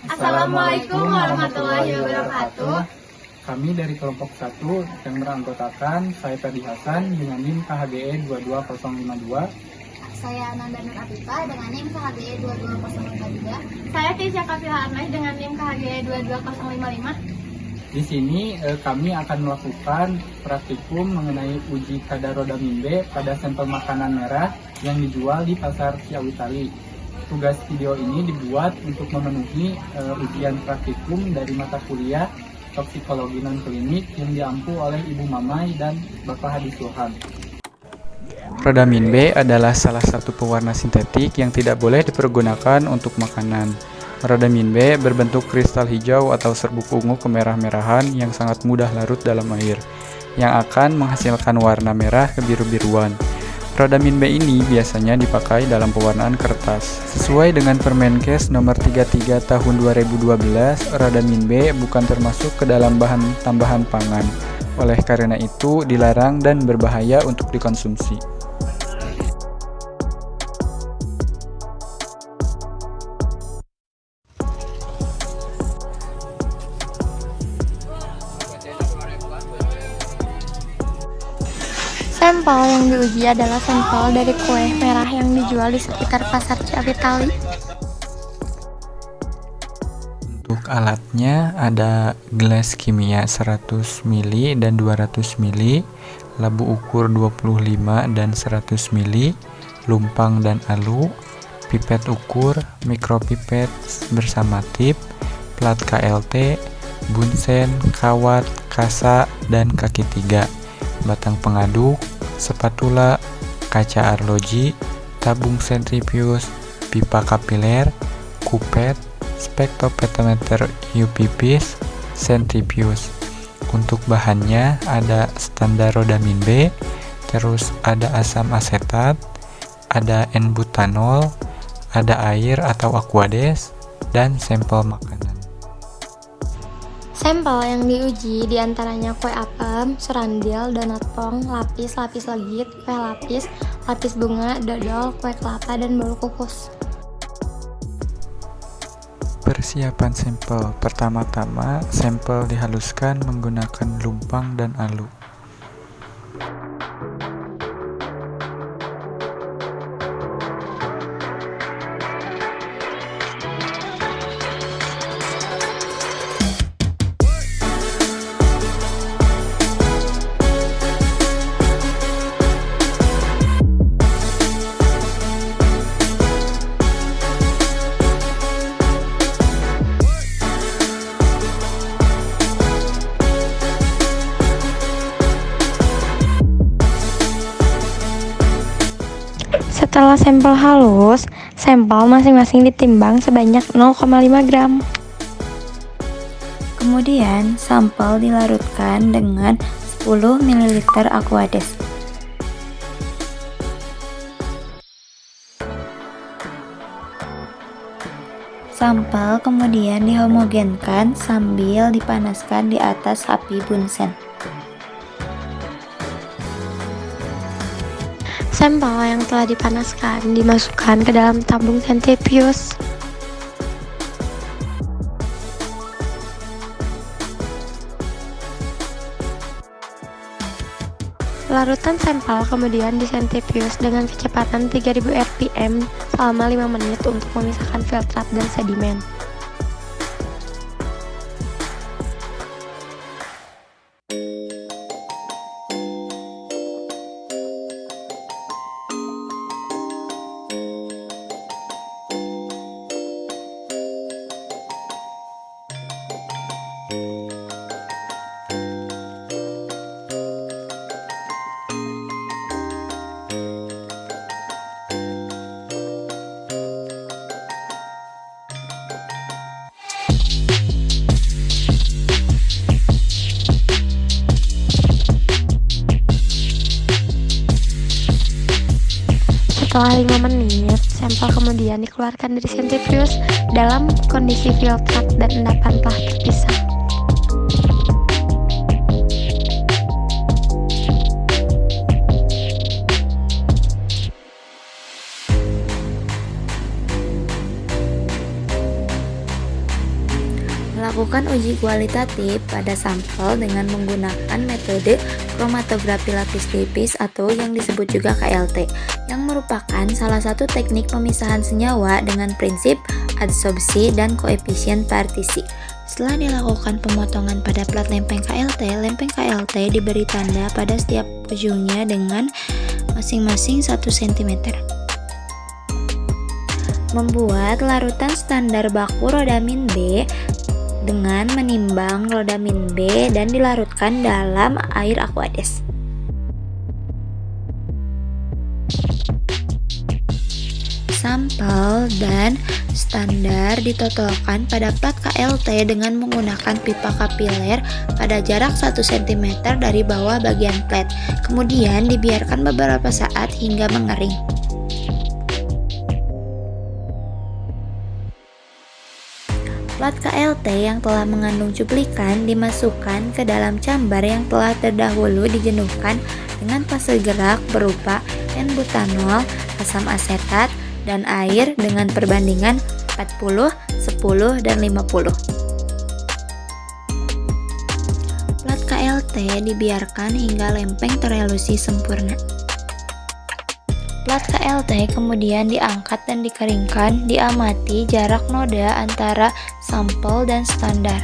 Assalamualaikum warahmatullahi wabarakatuh. Kami dari kelompok 1 yang beranggotakan saya Ferdi Hasan dengan NIM KHGE 22052. Saya Ananda Nur Afifah dengan NIM KHGE 22052. Saya Tisha Kafila Arnaz dengan NIM KHGE 22055. Di sini kami akan melakukan praktikum mengenai uji kadar rodamin B pada sampel makanan merah yang dijual di pasar Ciawi Tali. Tugas video ini dibuat untuk memenuhi ujian praktikum dari mata kuliah toksikologi non-klinik yang diampu oleh Ibu Mamai dan Bapak Hadi Sulhan. Rodamin B adalah salah satu pewarna sintetik yang tidak boleh dipergunakan untuk makanan. Rodamin B berbentuk kristal hijau atau serbuk ungu kemerah-merahan yang sangat mudah larut dalam air, yang akan menghasilkan warna merah kebiru-biruan. Rodamin B ini biasanya dipakai dalam pewarnaan kertas. Sesuai dengan Permenkes nomor 33 tahun 2012, rodamin B bukan termasuk ke dalam bahan tambahan pangan. Oleh karena itu, dilarang dan berbahaya untuk dikonsumsi. Sampel yang diuji adalah sampel dari kue merah yang dijual di sekitar pasar Ciawi Tali. Untuk alatnya ada gelas kimia 100 ml dan 200 ml, labu ukur 25 dan 100 ml, lumpang dan alu, pipet ukur, mikropipet bersama tip, plat KLT, bunsen, kawat, kasa, dan kaki 3, batang pengaduk, spatula, kaca arloji, tabung sentrifuge, pipa kapiler, kupet, spektrometer UV-vis, sentrifuge. Untuk bahannya ada standar rodamin B, terus ada asam asetat, ada N-butanol, ada air atau aquades, dan sampel makanan. Sampel yang diuji diantaranya kue apem, serandil, donat pong, lapis, lapis legit, kue lapis, lapis bunga, dodol, kue kelapa, dan bolu kukus. Persiapan sampel. Pertama-tama, sampel dihaluskan menggunakan lumpang dan alu. Setelah sampel halus, sampel masing-masing ditimbang sebanyak 0,5 gram. Kemudian, sampel dilarutkan dengan 10 ml aquades. Sampel kemudian dihomogenkan sambil dipanaskan di atas api bunsen. Sampel yang telah dipanaskan dimasukkan ke dalam tabung sentrifuge. Larutan sampel kemudian disentrifuge dengan kecepatan 3000 rpm selama 5 menit untuk memisahkan filtrat dan sedimen. Setelah 5 menit, sampel kemudian dikeluarkan dari sentrifuge dalam kondisi filtrat dan endapan telah terpisah. Melakukan uji kualitatif pada sampel dengan menggunakan metode kromatografi lapis tipis atau yang disebut juga KLT, yang merupakan salah satu teknik pemisahan senyawa dengan prinsip adsorpsi dan koefisien partisi. Setelah dilakukan pemotongan pada plat lempeng KLT diberi tanda pada setiap ujungnya dengan masing-masing 1 cm. Membuat larutan standar baku rodamin B dengan menimbang rodamin B dan dilarutkan dalam air aqueous. Sampel dan standar ditotolkan pada plat KLT dengan menggunakan pipa kapiler pada jarak 1 cm dari bawah bagian plat. Kemudian dibiarkan beberapa saat hingga mengering. Plat KLT yang telah mengandung cuplikan dimasukkan ke dalam chamber yang telah terdahulu dijenuhkan dengan fase gerak berupa N-butanol, asam asetat, dan air dengan perbandingan 40, 10, dan 50. Plat KLT dibiarkan hingga lempeng terelusi sempurna. Plat KLT kemudian diangkat dan dikeringkan, diamati jarak noda antara sampel dan standar.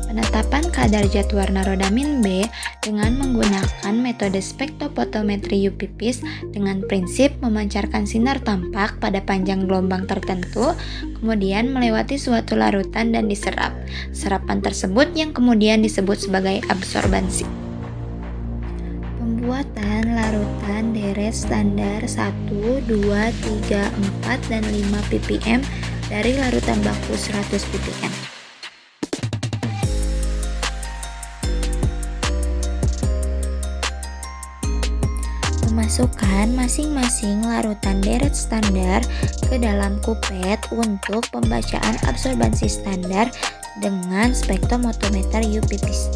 Penetapan kadar zat warna rodamin B dengan menggunakan metode spektrofotometri UV-Vis dengan prinsip memancarkan sinar tampak pada panjang gelombang tertentu, kemudian melewati suatu larutan dan diserap. Serapan tersebut yang kemudian disebut sebagai absorbansi. Pembuatan larutan deret standar 1, 2, 3, 4, dan 5 ppm dari larutan baku 100 ppm. Memasukkan masing-masing larutan deret standar ke dalam kupet untuk pembacaan absorbansi standar dengan spektrofotometer UV-Vis.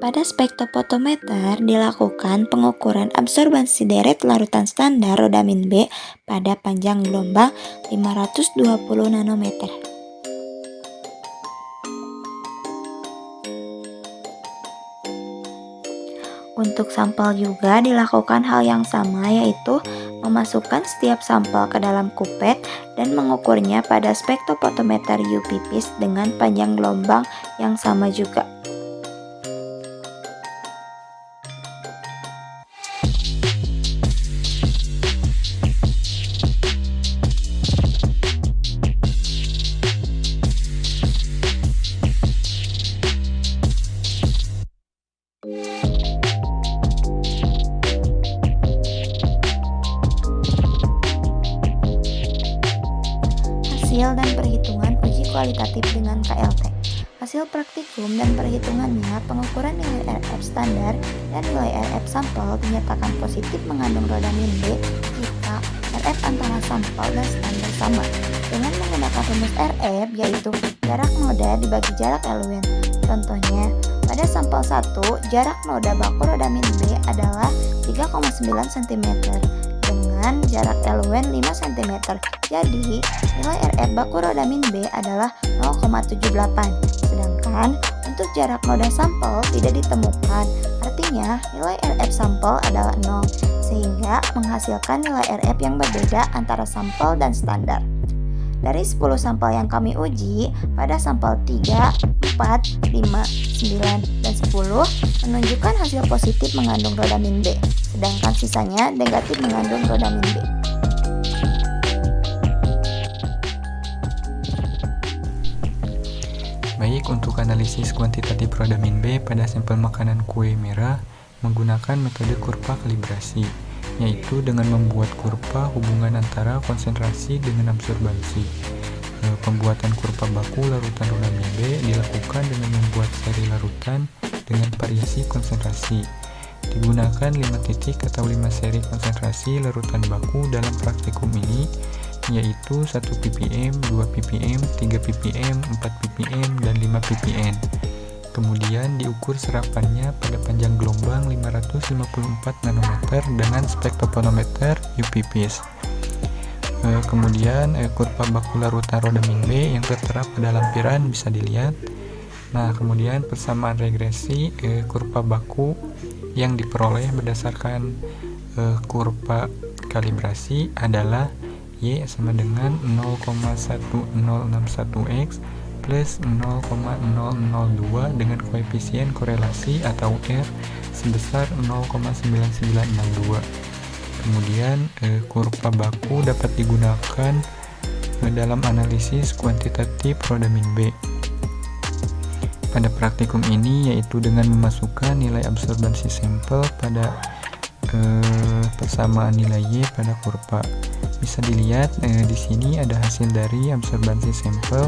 Pada spektrofotometer dilakukan pengukuran absorbansi deret larutan standar rodamin B pada panjang gelombang 520 nanometer. Untuk sampel juga dilakukan hal yang sama, yaitu memasukkan setiap sampel ke dalam kupet dan mengukurnya pada spektrofotometer UV-Vis dengan panjang gelombang yang sama juga. Hasil dan perhitungan uji kualitatif dengan KLT. Hasil praktikum dan perhitungannya, pengukuran nilai RF standar dan nilai RF sampel dinyatakan positif mengandung rodamin B jika RF antara sampel dan standar sama. Dengan menggunakan rumus RF, yaitu jarak noda dibagi jarak elumen. Contohnya, pada sampel 1, jarak noda baku rodamin B adalah 3,9 cm dengan jarak elumen 5 cm. Jadi, nilai RF baku rodamin B adalah 0,78. Sedangkan untuk jarak noda sampel tidak ditemukan. Artinya, nilai RF sampel adalah 0, sehingga menghasilkan nilai RF yang berbeda antara sampel dan standar. Dari 10 sampel yang kami uji, pada sampel 3, 4, 5, 9, dan 10 menunjukkan hasil positif mengandung rodamin B, sedangkan sisanya negatif mengandung rodamin B. Baik, untuk analisis kuantitatif rodamin B pada sampel makanan kue merah menggunakan metode kurva kalibrasi. yaitu dengan membuat kurva hubungan antara konsentrasi dengan absorbansi. Pembuatan kurva baku larutan rodamin B dilakukan dengan membuat seri larutan dengan variasi konsentrasi. Digunakan 5 titik atau 5 seri konsentrasi larutan baku dalam praktikum ini, yaitu 1 ppm, 2 ppm, 3 ppm, 4 ppm, dan 5 ppm. Kemudian diukur serapannya pada panjang gelombang 554 nanometer dengan spektrofotometer UV-Vis. Kemudian kurva baku larutan rodamin B yang tertera pada lampiran bisa dilihat. Nah, kemudian persamaan regresi kurva baku yang diperoleh berdasarkan kurva kalibrasi adalah Y sama dengan 0,1061X plus 0,002 dengan koefisien korelasi atau R sebesar 0,9962. Kemudian kurva baku dapat digunakan dalam analisis kuantitatif rodamin B. Pada praktikum ini yaitu dengan memasukkan nilai absorbansi sampel pada persamaan nilai Y pada kurva. Bisa dilihat di sini ada hasil dari absorbansi sampel,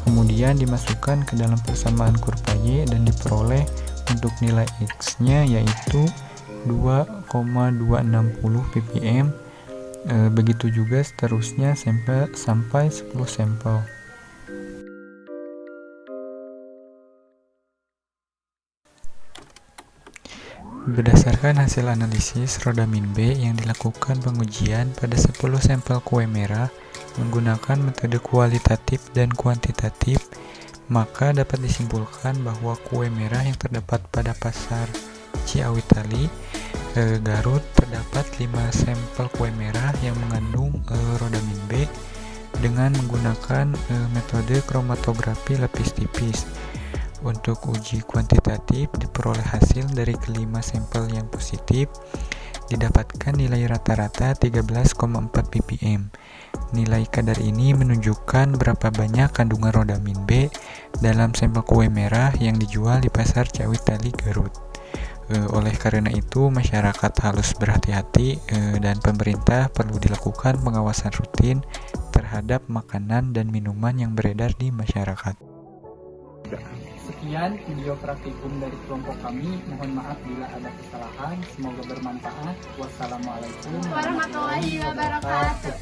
kemudian dimasukkan ke dalam persamaan kurva Y dan diperoleh untuk nilai X-nya yaitu 2,260 ppm. Begitu juga seterusnya sampai 10 sampel. Berdasarkan hasil analisis rodamin B yang dilakukan pengujian pada 10 sampel kue merah menggunakan metode kualitatif dan kuantitatif, maka dapat disimpulkan bahwa kue merah yang terdapat pada pasar Ciawitali, Garut, terdapat 5 sampel kue merah yang mengandung rodamin B dengan menggunakan metode kromatografi lapis tipis. Untuk uji kuantitatif diperoleh hasil dari kelima sampel yang positif, didapatkan nilai rata-rata 13,4 ppm. Nilai kadar ini menunjukkan berapa banyak kandungan rodamin B dalam sampel kue merah yang dijual di pasar Ciawitali, Garut. Oleh karena itu, masyarakat harus berhati-hati dan pemerintah perlu dilakukan pengawasan rutin terhadap makanan dan minuman yang beredar di masyarakat. Sekian video praktikum dari kelompok kami. Mohon maaf bila ada kesalahan. Semoga bermanfaat. Wassalamualaikum warahmatullahi wabarakatuh.